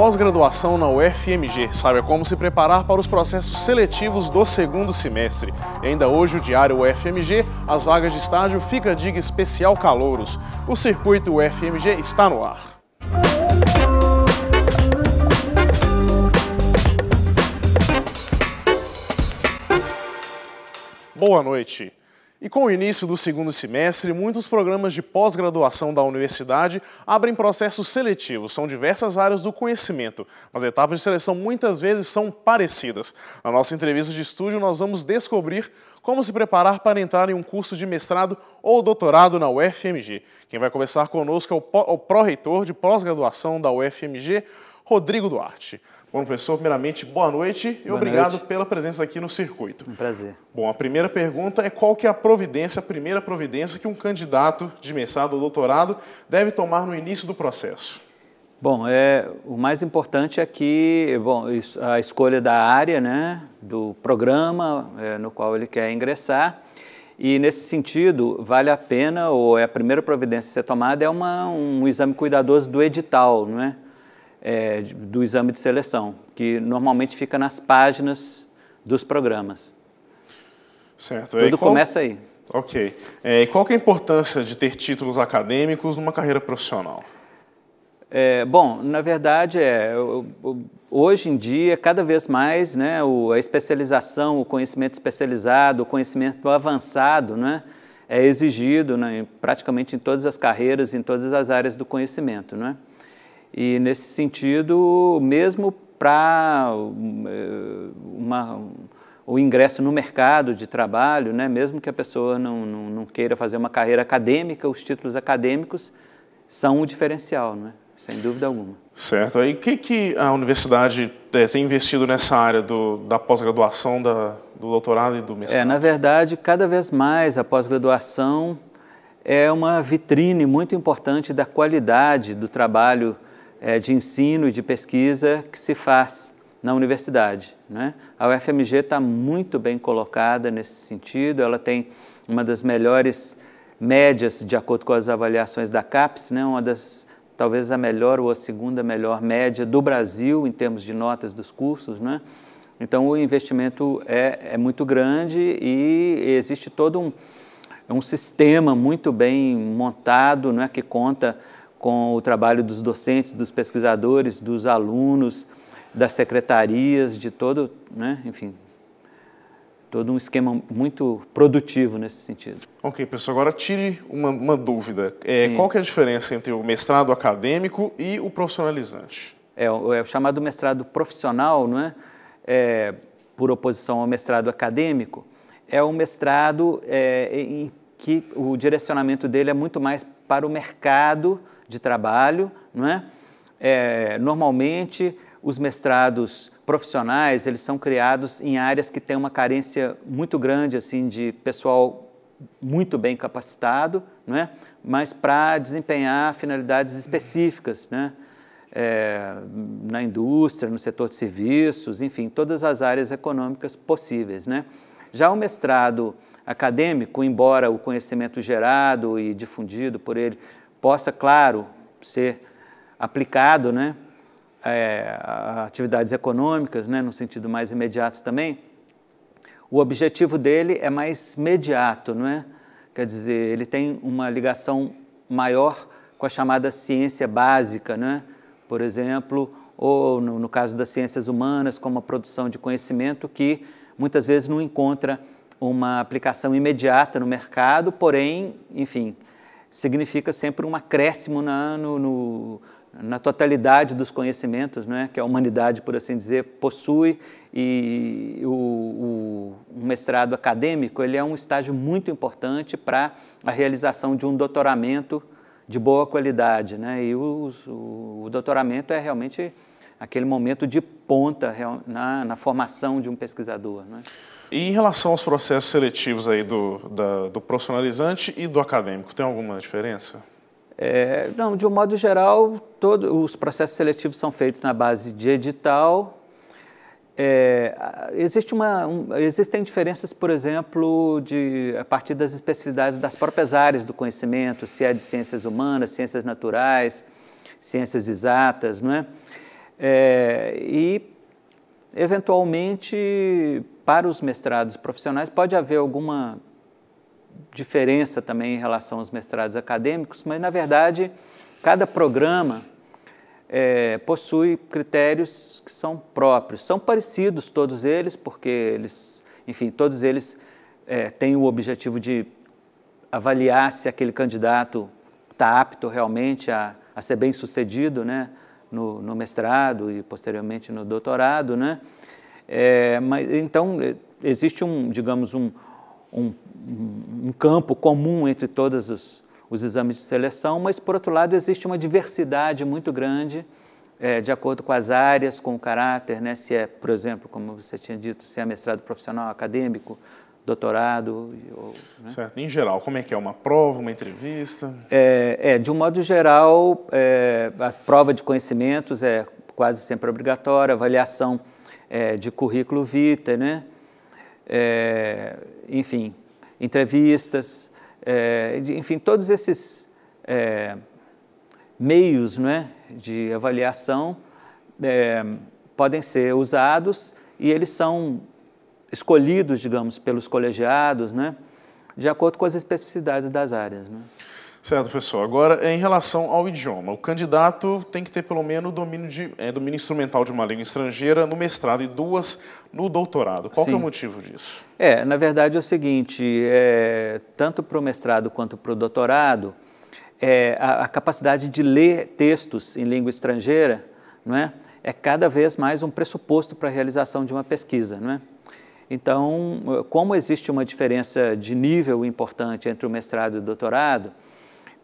pós-graduação na UFMG. Saiba como se preparar para os processos seletivos do segundo semestre. E ainda hoje, o Diário UFMG, as vagas de estágio Fica a Dica Especial Calouros. O Circuito UFMG está no ar. Boa noite. E com o início do segundo semestre, muitos programas de pós-graduação da universidade abrem processos seletivos. São diversas áreas do conhecimento, mas as etapas de seleção muitas vezes são parecidas. Na nossa entrevista de estúdio, nós vamos descobrir como se preparar para entrar em um curso de mestrado ou doutorado na UFMG. Quem vai conversar conosco é o pró-reitor de pós-graduação da UFMG, Rodrigo Duarte. Bom, professor, primeiramente, boa noite e obrigado pela presença aqui no circuito. Um prazer. Bom, a primeira pergunta é qual que é a primeira providência que um candidato de mestrado ou doutorado deve tomar no início do processo? Bom, o mais importante é que, a escolha da área, né, do programa no qual ele quer ingressar, e nesse sentido, vale a pena, ou a primeira providência a ser tomada é um exame cuidadoso do edital, não é? Do exame de seleção, que normalmente fica nas páginas dos programas. Certo. Tudo começa aí. Ok. E qual que é a importância de ter títulos acadêmicos numa carreira profissional? Bom, na verdade, hoje em dia, cada vez mais, né, a especialização, o conhecimento especializado, o conhecimento avançado, né, é exigido, né, praticamente em todas as carreiras, em todas as áreas do conhecimento, né? E, nesse sentido, mesmo para o ingresso no mercado de trabalho, né, mesmo que a pessoa não queira fazer uma carreira acadêmica, os títulos acadêmicos são um diferencial, né, sem dúvida alguma. Certo. E o que a universidade tem investido nessa área da pós-graduação, do doutorado e do mestrado? Na verdade, cada vez mais a pós-graduação é uma vitrine muito importante da qualidade do trabalho de ensino e de pesquisa que se faz na universidade, né? A UFMG está muito bem colocada nesse sentido, ela tem uma das melhores médias, de acordo com as avaliações da CAPES, né? Talvez a melhor ou a segunda melhor média do Brasil em termos de notas dos cursos, né? Então, o investimento é muito grande e existe todo um sistema muito bem montado, né, que conta com o trabalho dos docentes, dos pesquisadores, dos alunos, das secretarias, de todo, né, enfim, todo um esquema muito produtivo nesse sentido. Ok, pessoal, agora tire uma dúvida. Qual que é a diferença entre o mestrado acadêmico e o profissionalizante? O chamado mestrado profissional, não é? Por oposição ao mestrado acadêmico, é um mestrado em que o direcionamento dele é muito mais para o mercado de trabalho, não é? Normalmente, os mestrados profissionais, eles são criados em áreas que têm uma carência muito grande, assim, de pessoal muito bem capacitado, não é? Mas para desempenhar finalidades específicas, né? Na indústria, no setor de serviços, enfim, todas as áreas econômicas possíveis, né? Já o mestrado acadêmico, embora o conhecimento gerado e difundido por ele possa, claro, ser aplicado, né, a atividades econômicas, né, no sentido mais imediato também, o objetivo dele é mais imediato, não é? Quer dizer, ele tem uma ligação maior com a chamada ciência básica, né? Por exemplo, ou no caso das ciências humanas, como a produção de conhecimento, que muitas vezes não encontra uma aplicação imediata no mercado, porém, enfim, significa sempre um acréscimo na totalidade dos conhecimentos, né, que a humanidade, por assim dizer, possui, e o mestrado acadêmico ele é um estágio muito importante para a realização de um doutoramento de boa qualidade, né, e o doutoramento é realmente aquele momento de ponta na formação de um pesquisador, né? E em relação aos processos seletivos aí do profissionalizante e do acadêmico, tem alguma diferença? Não, de um modo geral, todos os processos seletivos são feitos na base de edital. Existem diferenças, por exemplo, a partir das especificidades das próprias áreas do conhecimento, se é de ciências humanas, ciências naturais, ciências exatas, não é? E, eventualmente, para os mestrados profissionais, pode haver alguma diferença também em relação aos mestrados acadêmicos, mas, na verdade, cada programa possui critérios que são próprios. São parecidos todos eles, porque eles, enfim, todos eles têm o objetivo de avaliar se aquele candidato está apto realmente a ser bem-sucedido, né, no mestrado e, posteriormente, no doutorado, né? Mas, então, existe digamos, um campo comum entre todos os exames de seleção, mas, por outro lado, existe uma diversidade muito grande de acordo com as áreas, com o caráter, né? Se é, por exemplo, como você tinha dito, se é mestrado profissional, acadêmico, doutorado. Né? Certo. Em geral, como é que é? Uma prova, uma entrevista? De um modo geral, a prova de conhecimentos é quase sempre obrigatória, avaliação de currículo vitae, né? Enfim, entrevistas, enfim, todos esses meios, né, de avaliação podem ser usados e eles são escolhidos, digamos, pelos colegiados, né, de acordo com as especificidades das áreas. Né? Certo, professor. Agora, em relação ao idioma, o candidato tem que ter pelo menos domínio instrumental de uma língua estrangeira no mestrado e 2 no doutorado. Qual que é o motivo disso? Na verdade é o seguinte, tanto para o mestrado quanto para o doutorado, a capacidade de ler textos em língua estrangeira, não é cada vez mais um pressuposto para a realização de uma pesquisa, não é? Então, como existe uma diferença de nível importante entre o mestrado e o doutorado,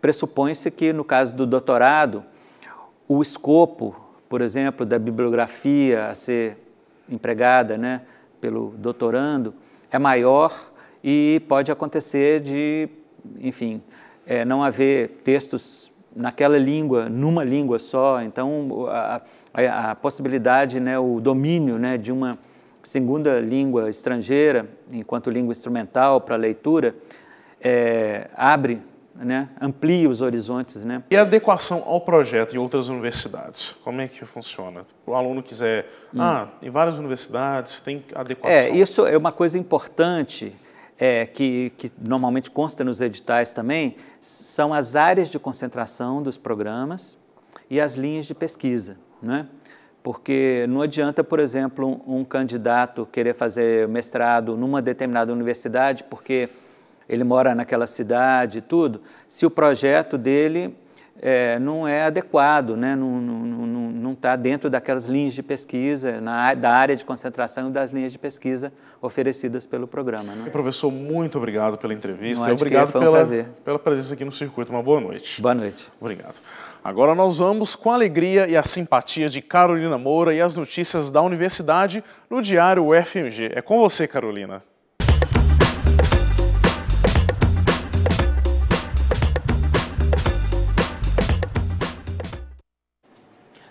pressupõe-se que, no caso do doutorado, o escopo, por exemplo, da bibliografia a ser empregada, né, pelo doutorando é maior e pode acontecer de, enfim, não haver textos naquela língua, numa língua só. Então, a possibilidade, né, o domínio, né, de uma segunda língua estrangeira, enquanto língua instrumental para leitura, abre, né, amplia os horizontes. Né? E a adequação ao projeto em outras universidades? Como é que funciona? O aluno quiser, em várias universidades tem adequação. Isso é uma coisa importante que normalmente consta nos editais também, são as áreas de concentração dos programas e as linhas de pesquisa, né? Porque não adianta, por exemplo, um candidato querer fazer mestrado numa determinada universidade porque ele mora naquela cidade e tudo, se o projeto dele não é adequado, né? Não está dentro daquelas linhas de pesquisa, da área de concentração e das linhas de pesquisa oferecidas pelo programa. Né? Professor, muito obrigado pela entrevista. Obrigado pela presença aqui no circuito. Uma boa noite. Boa noite. Obrigado. Agora nós vamos com a alegria e a simpatia de Carolina Moura e as notícias da universidade no Diário UFMG. É com você, Carolina.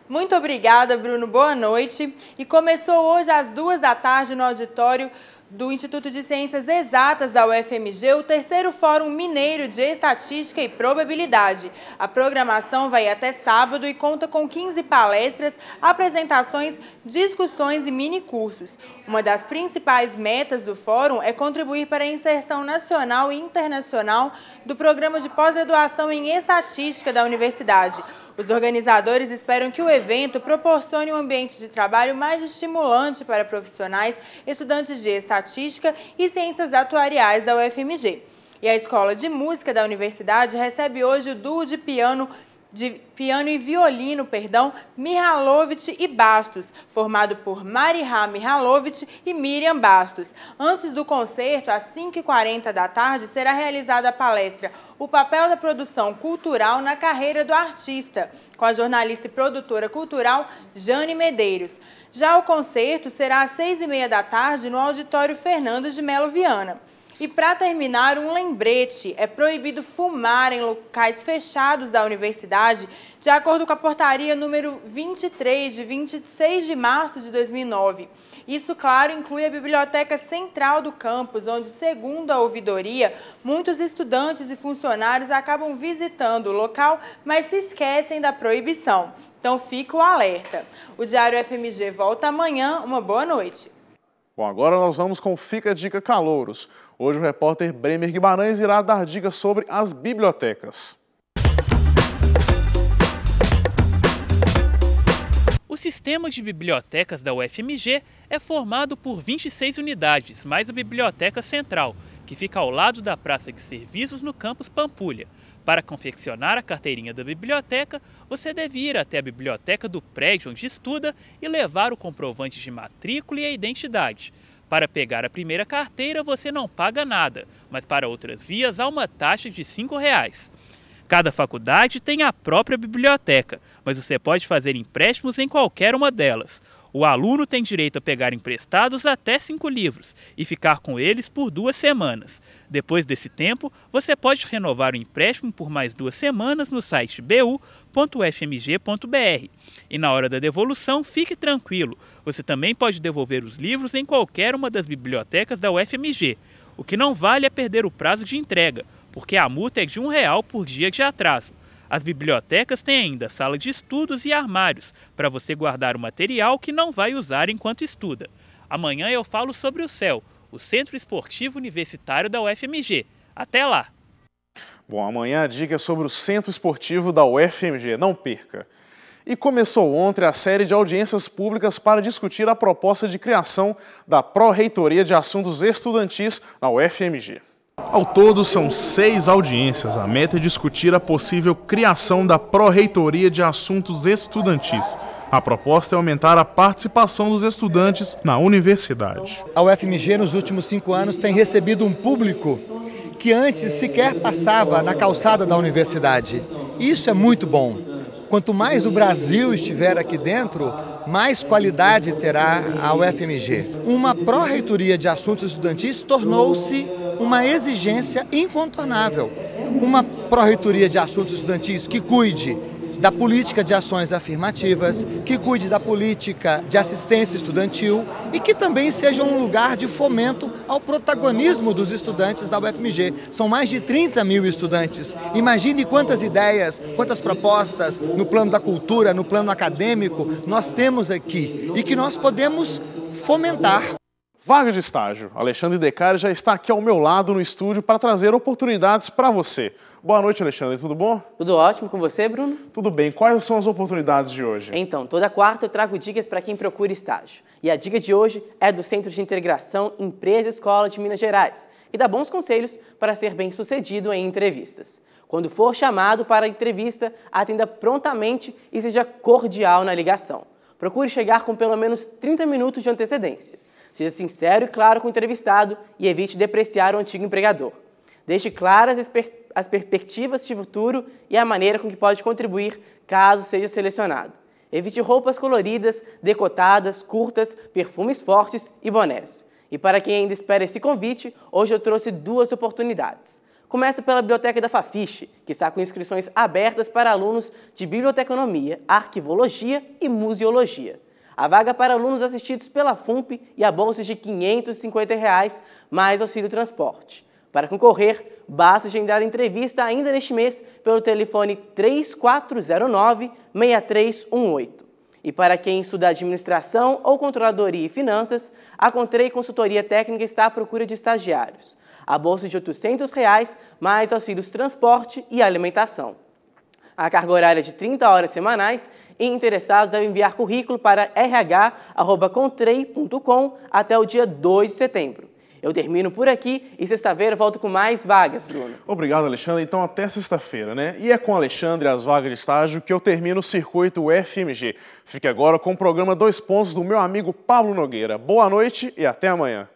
Muito obrigada, Bruno. Boa noite. E começou hoje às 2 da tarde no auditório do Instituto de Ciências Exatas da UFMG, o 3º Fórum Mineiro de Estatística e Probabilidade. A programação vai até sábado e conta com 15 palestras, apresentações, discussões e minicursos. Uma das principais metas do fórum é contribuir para a inserção nacional e internacional do programa de pós-graduação em Estatística da universidade. Os organizadores esperam que o evento proporcione um ambiente de trabalho mais estimulante para profissionais, estudantes de estatística e ciências atuariais da UFMG. E a Escola de Música da Universidade recebe hoje o duo de piano e violino, Mihalovic e Bastos, formado por Mariha Mihalovic e Miriam Bastos. Antes do concerto, às 5h40 da tarde, será realizada a palestra O Papel da Produção Cultural na Carreira do Artista, com a jornalista e produtora cultural Jane Medeiros. Já o concerto será às 6h30 da tarde no auditório Fernando de Melo Viana. E para terminar, um lembrete: é proibido fumar em locais fechados da universidade, de acordo com a portaria número 23, de 26 de março de 2009. Isso, claro, inclui a biblioteca central do campus, onde, segundo a ouvidoria, muitos estudantes e funcionários acabam visitando o local, mas se esquecem da proibição. Então fica o alerta. O Diário FMG volta amanhã. Uma boa noite. Bom, agora nós vamos com o Fica a Dica Calouros. Hoje o repórter Bremer Guimarães irá dar dicas sobre as bibliotecas. O sistema de bibliotecas da UFMG é formado por 26 unidades, mais a Biblioteca Central, que fica ao lado da Praça de Serviços no campus Pampulha. Para confeccionar a carteirinha da biblioteca, você deve ir até a biblioteca do prédio onde estuda e levar o comprovante de matrícula e a identidade. Para pegar a primeira carteira, você não paga nada, mas para outras vias há uma taxa de R$ 5. Cada faculdade tem a própria biblioteca, mas você pode fazer empréstimos em qualquer uma delas. O aluno tem direito a pegar emprestados até 5 livros e ficar com eles por 2 semanas. Depois desse tempo, você pode renovar o empréstimo por mais 2 semanas no site bu.ufmg.br. E na hora da devolução, fique tranquilo, você também pode devolver os livros em qualquer uma das bibliotecas da UFMG. O que não vale é perder o prazo de entrega, porque a multa é de R$ 1 por dia de atraso. As bibliotecas têm ainda sala de estudos e armários, para você guardar o material que não vai usar enquanto estuda. Amanhã eu falo sobre o CEL, o Centro Esportivo Universitário da UFMG. Até lá! Bom, amanhã a dica é sobre o Centro Esportivo da UFMG, não perca! E começou ontem a série de audiências públicas para discutir a proposta de criação da Pró-Reitoria de Assuntos Estudantis na UFMG. Ao todo, são 6 audiências. A meta é discutir a possível criação da Pró-Reitoria de Assuntos Estudantis. A proposta é aumentar a participação dos estudantes na universidade. A UFMG, nos últimos 5 anos, tem recebido um público que antes sequer passava na calçada da universidade. Isso é muito bom. Quanto mais o Brasil estiver aqui dentro, mais qualidade terá a UFMG. Uma pró-reitoria de assuntos estudantis tornou-se uma exigência incontornável. Uma pró-reitoria de assuntos estudantis que cuide da política de ações afirmativas, que cuide da política de assistência estudantil e que também seja um lugar de fomento ao protagonismo dos estudantes da UFMG. São mais de 30 mil estudantes. Imagine quantas ideias, quantas propostas no plano da cultura, no plano acadêmico nós temos aqui e que nós podemos fomentar. Vaga de estágio. Alexandre Decari já está aqui ao meu lado no estúdio para trazer oportunidades para você. Boa noite, Alexandre. Tudo bom? Tudo ótimo com você, Bruno? Tudo bem. Quais são as oportunidades de hoje? Então, toda quarta eu trago dicas para quem procura estágio. E a dica de hoje é do Centro de Integração Empresa-Escola de Minas Gerais, que dá bons conselhos para ser bem-sucedido em entrevistas. Quando for chamado para a entrevista, atenda prontamente e seja cordial na ligação. Procure chegar com pelo menos 30 minutos de antecedência. Seja sincero e claro com o entrevistado e evite depreciar o antigo empregador. Deixe claras as perspectivas de futuro e a maneira com que pode contribuir caso seja selecionado. Evite roupas coloridas, decotadas, curtas, perfumes fortes e bonés. E para quem ainda espera esse convite, hoje eu trouxe 2 oportunidades. Começo pela Biblioteca da Fafiche, que está com inscrições abertas para alunos de Biblioteconomia, Arquivologia e Museologia. A vaga para alunos assistidos pela FUNP e a bolsa de R$ 550 mais auxílio transporte. Para concorrer, basta agendar a entrevista ainda neste mês pelo telefone 3409-6318. E para quem estuda administração ou controladoria e finanças, a Contrei Consultoria Técnica está à procura de estagiários. A bolsa de R$ 800 mais auxílios transporte e alimentação. A carga horária é de 30 horas semanais e interessados devem enviar currículo para rh@contrei.com até o dia 2 de setembro. Eu termino por aqui e sexta-feira volto com mais vagas, Bruno. Obrigado, Alexandre. Então até sexta-feira, né? E é com Alexandre as vagas de estágio que eu termino o Circuito UFMG. Fique agora com o programa 2 Pontos do meu amigo Pablo Nogueira. Boa noite e até amanhã.